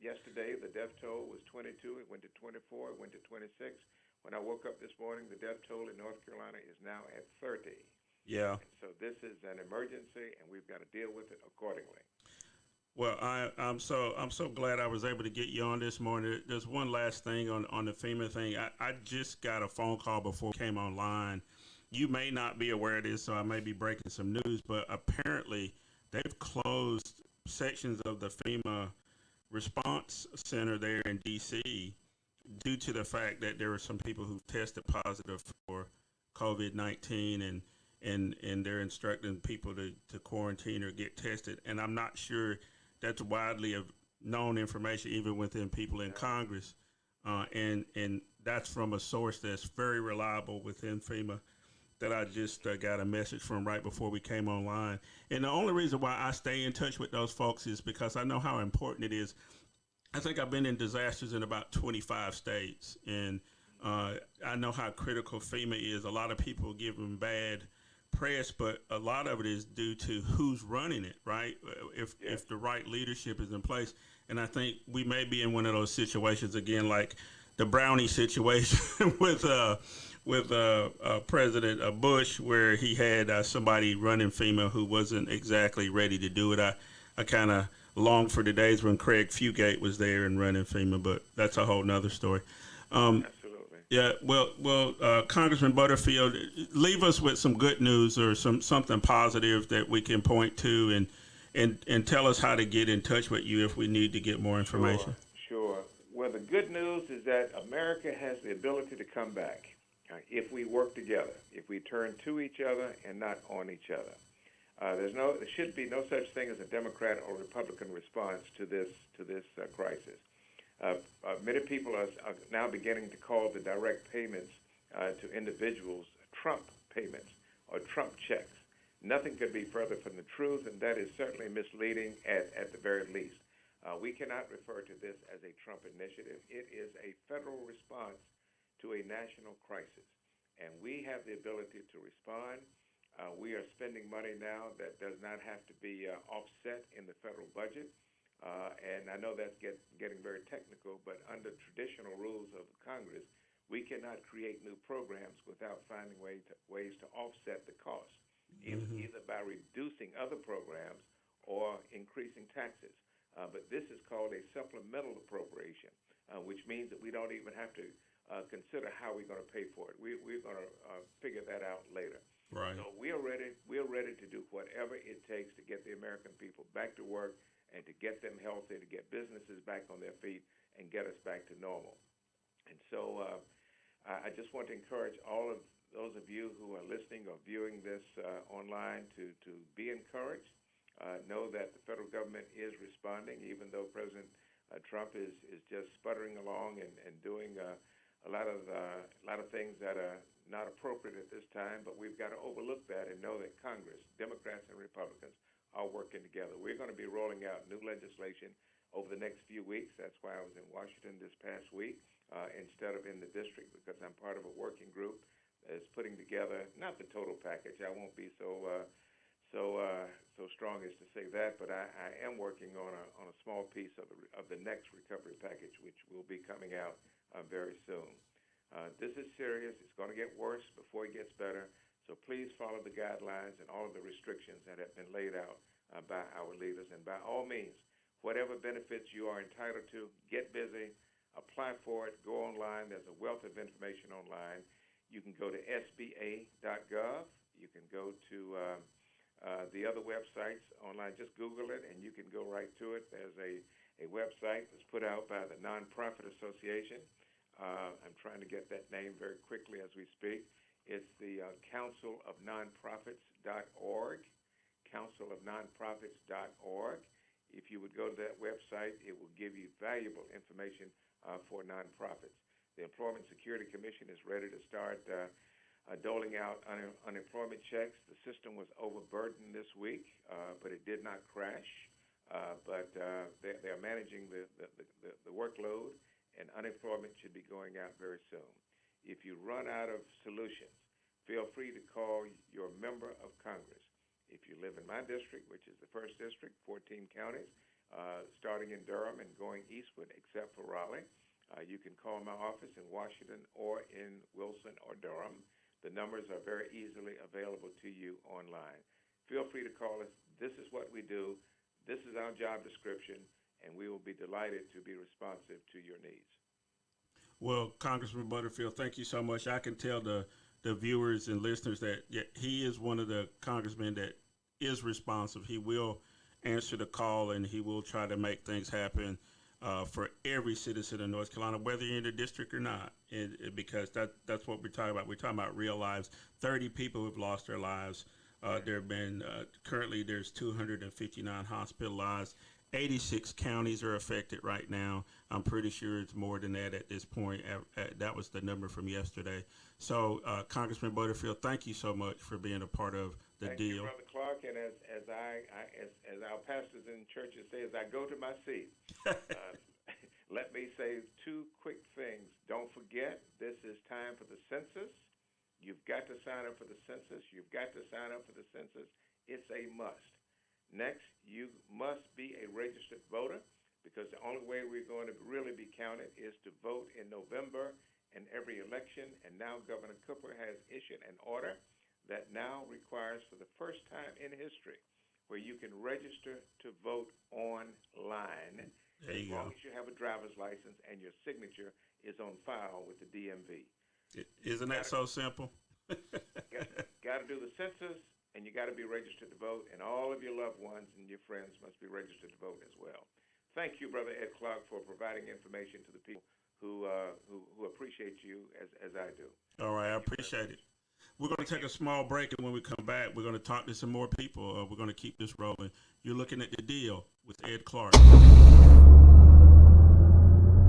Yesterday, the death toll was 22. It went to 24. It went to 26. When I woke up this morning, the death toll in North Carolina is now at 30. Yeah. And so this is an emergency, and we've got to deal with it accordingly. Well, I'm so glad I was able to get you on this morning. There's one last thing on the FEMA thing. I just got a phone call before we came online. You may not be aware of this, so I may be breaking some news, but apparently they've closed sections of the FEMA response center there in D.C. due to the fact that there were some people who tested positive for COVID-19, and they're instructing people to quarantine or get tested. And I'm not sure that's widely known information even within people in Congress, and that's from a source that's very reliable within FEMA that I just got a message from right before we came online. And the only reason why I stay in touch with those folks is because I know how important it is. I think I've been in disasters in about 25 states, and I know how critical FEMA is. A lot of people give them bad press, but a lot of it is due to who's running it, right? If the right leadership is in place. And I think we may be in one of those situations again, like the Brownie situation with President Bush, where he had somebody running FEMA who wasn't exactly ready to do it. I kind of long for the days when Craig Fugate was there and running FEMA, but that's a whole nother story. Absolutely. Yeah, well, Congressman Butterfield, leave us with some good news or something positive that we can point to, and tell us how to get in touch with you if we need to get more information. Sure. Well, the good news is that America has the ability to come back if we work together, if we turn to each other and not on each other. There should be no such thing as a Democrat or Republican response to this crisis. Many people are now beginning to call the direct payments to individuals Trump payments or Trump checks. Nothing could be further from the truth, and that is certainly misleading at the very least. We cannot refer to this as a Trump initiative. It is a federal response to a national crisis, and we have the ability to respond. We are spending money now that does not have to be offset in the federal budget. And I know that's getting very technical, but under traditional rules of Congress, we cannot create new programs without finding ways to offset the cost, either by reducing other programs or increasing taxes. But this is called a supplemental appropriation, which means that we don't even have to consider how we're going to pay for it. We're going to figure that out later. Right. So we are ready. We are ready to do whatever it takes to get the American people back to work and to get them healthy, to get businesses back on their feet, and get us back to normal. And so I just want to encourage all of those of you who are listening or viewing this online to be encouraged. Know that the federal government is responding, even though President Trump is just sputtering along and doing a lot of things that are not appropriate at this time. But we've got to overlook that and know that Congress, Democrats and Republicans, are working together. We're going to be rolling out new legislation over the next few weeks. That's why I was in Washington this past week instead of in the district, because I'm part of a working group that's putting together not the total package. I won't be so strong as to say that, but I am working on a small piece of the next recovery package, which will be coming out very soon. This is serious. It's going to get worse before it gets better. So please follow the guidelines and all of the restrictions that have been laid out by our leaders. And by all means, whatever benefits you are entitled to, get busy, apply for it, go online. There's a wealth of information online. You can go to sba.gov. You can go to the other websites online. Just Google it, and you can go right to it. There's a website that's put out by the Nonprofit Association. I'm trying to get that name very quickly as we speak. It's the Council of Nonprofits.org, councilofnonprofits.org. If you would go to that website, it will give you valuable information for nonprofits. The Employment Security Commission is ready to start doling out unemployment checks. The system was overburdened this week, but it did not crash. But they're managing the workload, and unemployment should be going out very soon. If you run out of solutions, feel free to call your member of Congress. If you live in my district, which is the 1st District, 14 counties, starting in Durham and going eastward, except for Raleigh, you can call my office in Washington or in Wilson or Durham. The numbers are very easily available to you online. Feel free to call us. This is what we do. This is our job description, and we will be delighted to be responsive to your needs. Well, Congressman Butterfield, thank you so much. I can tell the viewers and listeners that he is one of the congressmen that is responsive. He will answer the call, and he will try to make things happen for every citizen of North Carolina, whether you're in the district or not, because that's what we're talking about. We're talking about real lives. 30 people have lost their lives. There have been, currently there's 259 hospitalized. 86 counties are affected right now. I'm pretty sure it's more than that at this point. That was the number from yesterday. So, Congressman Butterfield, thank you so much for being a part of the deal. Thank you, Brother Clark, and as our pastors in churches say, as I go to my seat, let me say 2 quick things. Don't forget, this is time for the census. You've got to sign up for the census. You've got to sign up for the census. It's a must. Next, you must be a registered voter, because the only way we're going to really be counted is to vote in November in every election. And now Governor Cooper has issued an order that now requires, for the first time in history, where you can register to vote online as long as you have a driver's license and your signature is on file with the DMV. Isn't that so simple? Got to do the census, and you got to be registered to vote, and all of your loved ones and your friends must be registered to vote as well. Thank you, Brother Ed Clark, for providing information to the people who appreciate you as I do. All right, I appreciate it. We're going to take a small break, and when we come back, we're going to talk to some more people. We're going to keep this rolling. You're looking at The Deal with Ed Clark.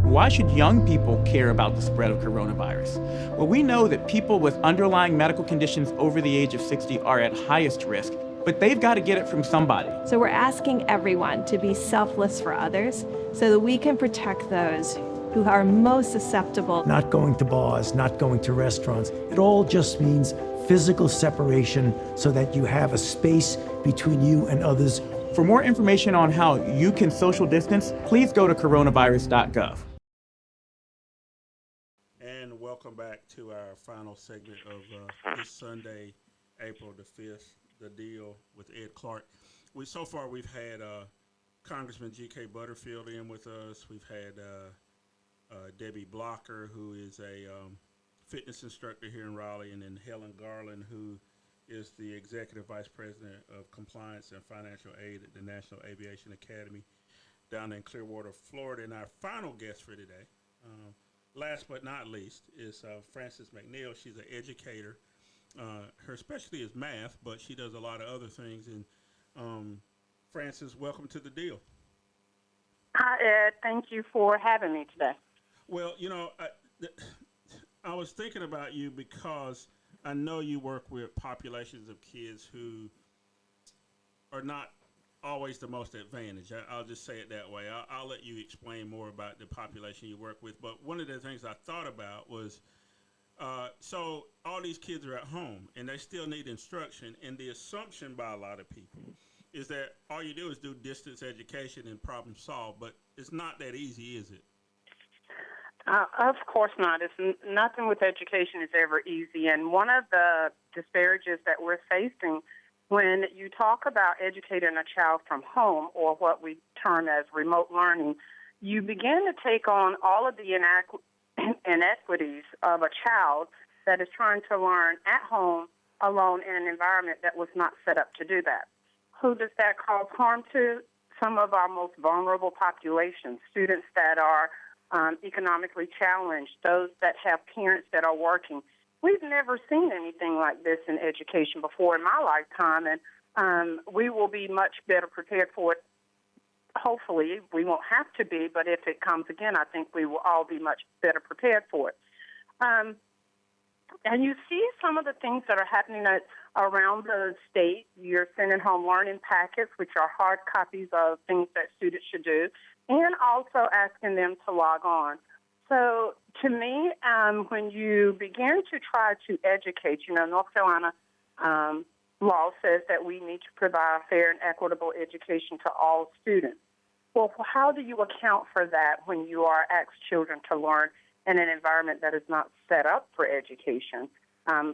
Why should young people care about the spread of coronavirus? Well, we know that people with underlying medical conditions over the age of 60 are at highest risk, but they've got to get it from somebody. So we're asking everyone to be selfless for others so that we can protect those who are most susceptible. Not going to bars, not going to restaurants. It all just means physical separation so that you have a space between you and others. For more information on how you can social distance, please go to coronavirus.gov. And welcome back to our final segment of this Sunday, April the 5th, The Deal with Ed Clark. So far we've had Congressman G.K. Butterfield in with us. We've had Debi Blocker, who is a fitness instructor here in Raleigh, and then Helen Garland, who is the Executive Vice President of Compliance and Financial Aid at the National Aviation Academy down in Clearwater, Florida. And our final guest for today, last but not least, is Frances McNeill. She's an educator. Her specialty is math, but she does a lot of other things. And Frances, welcome to The Deal. Hi, Ed. Thank you for having me today. Well, you know, I was thinking about you because I know you work with populations of kids who are not always the most advantaged. I'll just say it that way. I'll let you explain more about the population you work with. But one of the things I thought about was, so all these kids are at home and they still need instruction. And the assumption by a lot of people is that all you do is do distance education and problem solve. But it's not that easy, is it? Of course not. It's nothing with education is ever easy. And one of the disparages that we're facing when you talk about educating a child from home, or what we term as remote learning, you begin to take on all of the inequities of a child that is trying to learn at home alone in an environment that was not set up to do that. Who does that cause harm to? Some of our most vulnerable populations, students that are economically challenged, those that have parents that are working. We've never seen anything like this in education before in my lifetime, and we will be much better prepared for it, hopefully we won't have to be, but if it comes again, I think we will all be much better prepared for it. And you see some of the things that are happening around the state. You're sending home learning packets, which are hard copies of things that students should do, and also asking them to log on. So to me, when you begin to try to educate, North Carolina law says that we need to provide fair and equitable education to all students. Well, how do you account for that when you are asking children to learn in an environment that is not set up for education?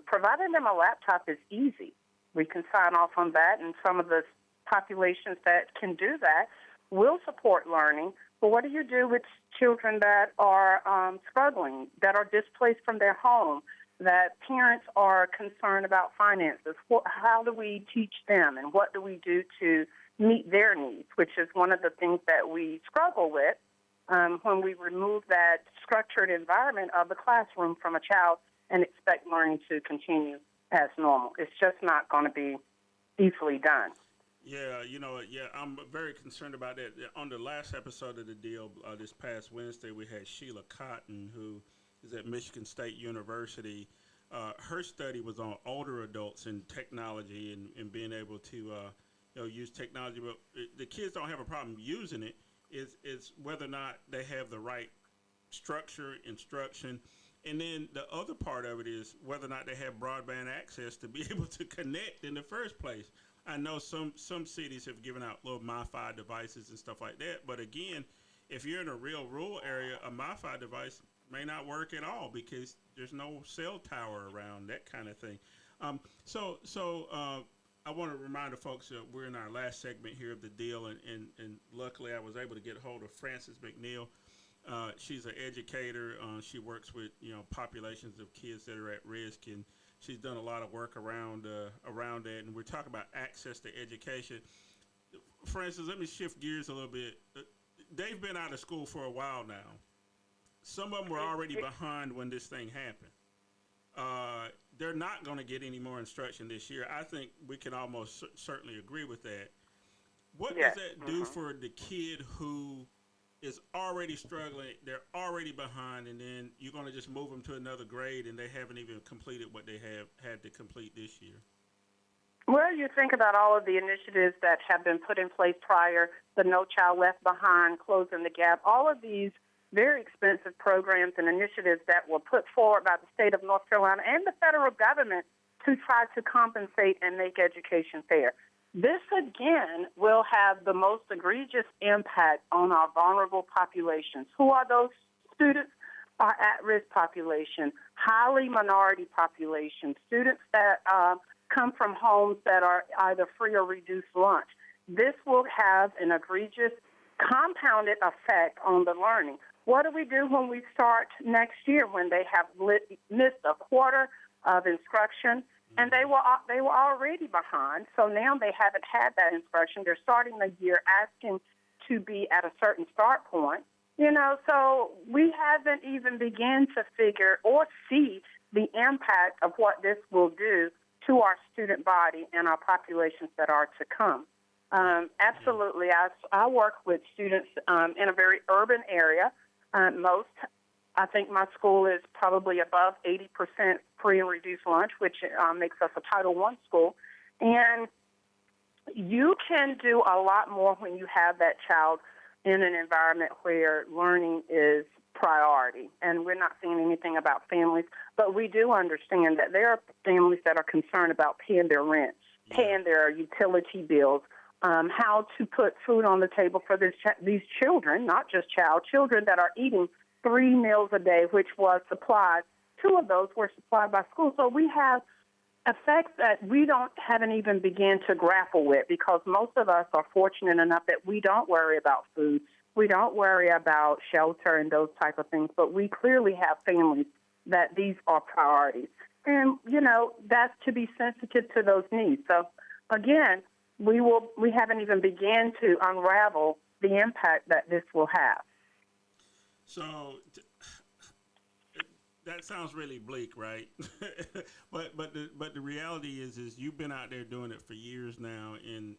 Providing them a laptop is easy. We can sign off on that, and some of the populations that can do that will support learning. But what do you do with children that are struggling, that are displaced from their home, that parents are concerned about finances? How do we teach them, and what do we do to meet their needs, which is one of the things that we struggle with when we remove that structured environment of the classroom from a child and expect learning to continue as normal. It's just not going to be easily done. Yeah, I'm very concerned about that. On the last episode of the deal, this past Wednesday, we had Sheila Cotton, who is at Michigan State University. Her study was on older adults and technology and being able to use technology. But the kids don't have a problem using it. It's whether or not they have the right structure, instruction. And then the other part of it is whether or not they have broadband access to be able to connect in the first place. I know some cities have given out little MiFi devices and stuff like that. But again, if you're in a real rural area, a MiFi device may not work at all because there's no cell tower around, that kind of thing. So I want to remind the folks that we're in our last segment here of the deal, and luckily I was able to get a hold of Frances McNeill. She's an educator. She works with populations of kids that are at risk, and she's done a lot of work around that. And we're talking about access to education. Frances, let me shift gears a little bit. They've been out of school for a while now. Some of them were already behind when this thing happened. They're not going to get any more instruction this year. I think we can almost certainly agree with that. What does that do for the kid who is already struggling, they're already behind, and then you're going to just move them to another grade and they haven't even completed what they have had to complete this year? Well, you think about all of the initiatives that have been put in place prior, the No Child Left Behind, Closing the Gap, all of these very expensive programs and initiatives that were put forward by the state of North Carolina and the federal government to try to compensate and make education fair. This, again, will have the most egregious impact on our vulnerable populations. Who are those students? Our at-risk population, highly minority population, students that come from homes that are either free or reduced lunch. This will have an egregious compounded effect on the learning. What do we do when we start next year when they have missed a quarter of instruction? And they were already behind, so now they haven't had that instruction. They're starting the year asking to be at a certain start point. So we haven't even begun to figure or see the impact of what this will do to our student body and our populations that are to come. Absolutely. I work with students in a very urban area. I think my school is probably above 80% free and reduced lunch, which makes us a Title I school. And you can do a lot more when you have that child in an environment where learning is priority. And we're not saying anything about families, but we do understand that there are families that are concerned about paying their rent, paying their utility bills, how to put food on the table for these children, not just children that are eating 3 meals a day, which was supplied. 2 of those were supplied by school. So we have effects that we haven't even begun to grapple with because most of us are fortunate enough that we don't worry about food. We don't worry about shelter and those type of things, but we clearly have families that these are priorities. And, that's to be sensitive to those needs. So, again, we haven't even begun to unravel the impact that this will have. So that sounds really bleak, right? but the reality is you've been out there doing it for years now, and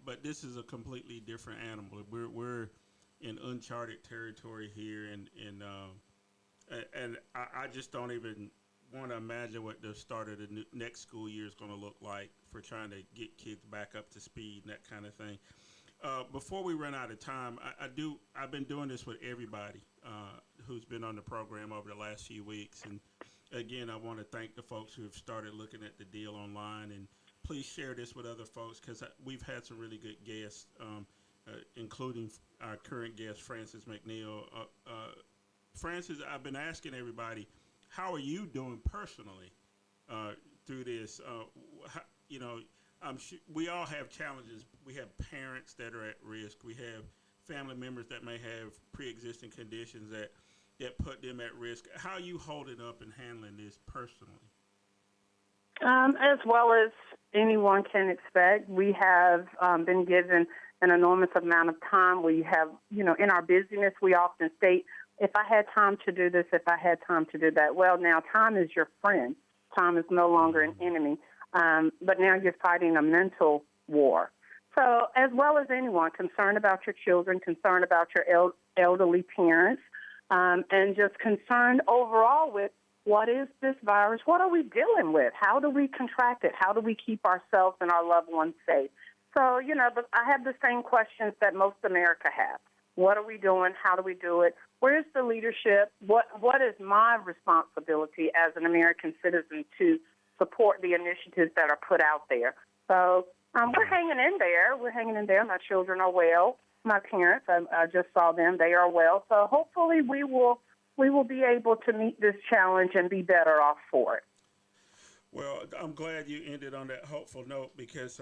but this is a completely different animal. We're in uncharted territory here, and I just don't even want to imagine what the start of the next school year is going to look like for trying to get kids back up to speed and that kind of thing. Before we run out of time, I've been doing this with everybody who's been on the program over the last few weeks, and again, I want to thank the folks who have started looking at the deal online, and please share this with other folks because we've had some really good guests, including our current guest, Francis McNeill. Francis, I've been asking everybody, how are you doing personally through this? We all have challenges. We have parents that are at risk. We have family members that may have pre-existing conditions that put them at risk. How are you holding up and handling this personally? As well as anyone can expect, we have been given an enormous amount of time. We have, in our busyness, we often state, if I had time to do this, if I had time to do that. Well, now time is your friend. Time is no longer an enemy. But now you're fighting a mental war. So as well as anyone, concerned about your children, concerned about your elderly parents, and just concerned overall with what is this virus? What are we dealing with? How do we contract it? How do we keep ourselves and our loved ones safe? So, but I have the same questions that most America has. What are we doing? How do we do it? Where's the leadership? What is my responsibility as an American citizen to support the initiatives that are put out there? So we're hanging in there. We're hanging in there. My children are well. My parents, I just saw them. They are well. So hopefully we will be able to meet this challenge and be better off for it. Well, I'm glad you ended on that hopeful note because,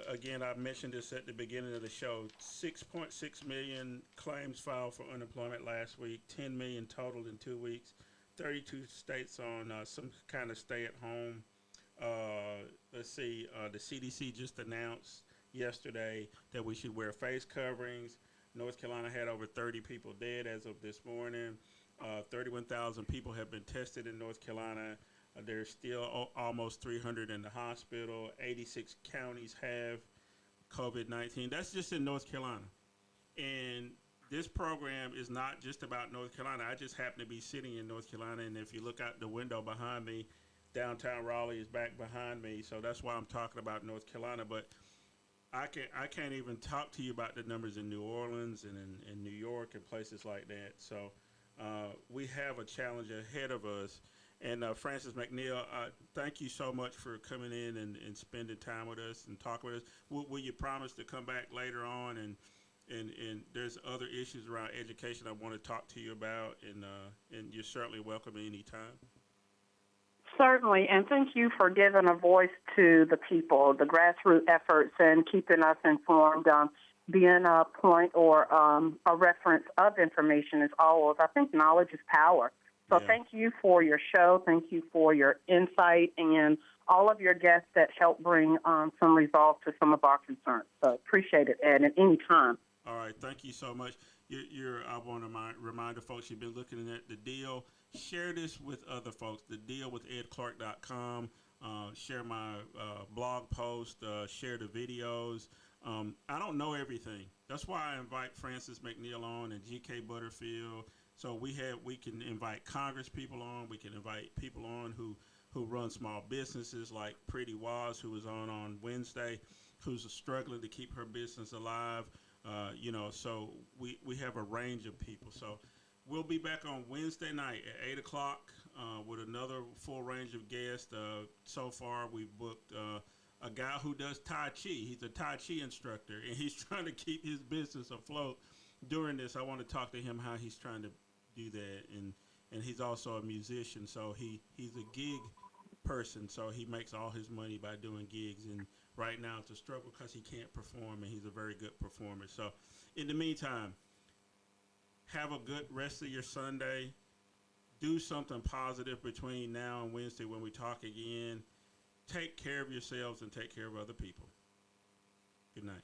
again, I mentioned this at the beginning of the show, 6.6 million claims filed for unemployment last week, 10 million total in 2 weeks, 32 states on some kind of stay-at-home. Let's see, the CDC just announced yesterday that we should wear face coverings. North Carolina had over 30 people dead as of this morning. 31,000 people have been tested in North Carolina. There's still almost 300 in the hospital. 86 counties have COVID-19. That's just in North Carolina. And this program is not just about North Carolina. I just happen to be sitting in North Carolina, and if you look out the window behind me, downtown Raleigh is back behind me. So that's why I'm talking about North Carolina. But I can't even talk to you about the numbers in New Orleans and in New York and places like that. So we have a challenge ahead of us. And Francis McNeill, thank you so much for coming in and spending time with us and talking with us. Will you promise to come back later on? And there's other issues around education I want to talk to you about, and you're certainly welcome anytime. Certainly, and thank you for giving a voice to the people, the grassroots efforts, and keeping us informed. Being a point or a reference of information is always, I think knowledge is power. So Thank you for your show. Thank you for your insight and all of your guests that help bring some resolve to some of our concerns. So appreciate it, Ed, at any time. All right. Thank you so much. I want to remind the folks you've been looking at the deal. Share this with other folks. The deal with edclark.com. Share my blog post. Share the videos. I don't know everything. That's why I invite Francis McNeill on and G.K. Butterfield. So we can invite Congress people on. We can invite people on who run small businesses like Pretty Waz, who was on Wednesday, who's struggling to keep her business alive. So we have a range of people. So we'll be back on Wednesday night at 8 o'clock with another full range of guests. So far, we've booked a guy who does Tai Chi. He's a Tai Chi instructor, and he's trying to keep his business afloat during this. I want to talk to him how he's trying to do that, and he's also a musician, so he's a gig person, so he makes all his money by doing gigs, and right now it's a struggle because he can't perform, and he's a very good performer. So in the meantime, have a good rest of your Sunday. Do something positive between now and Wednesday when we talk again. Take care of yourselves and take care of other people. Good night.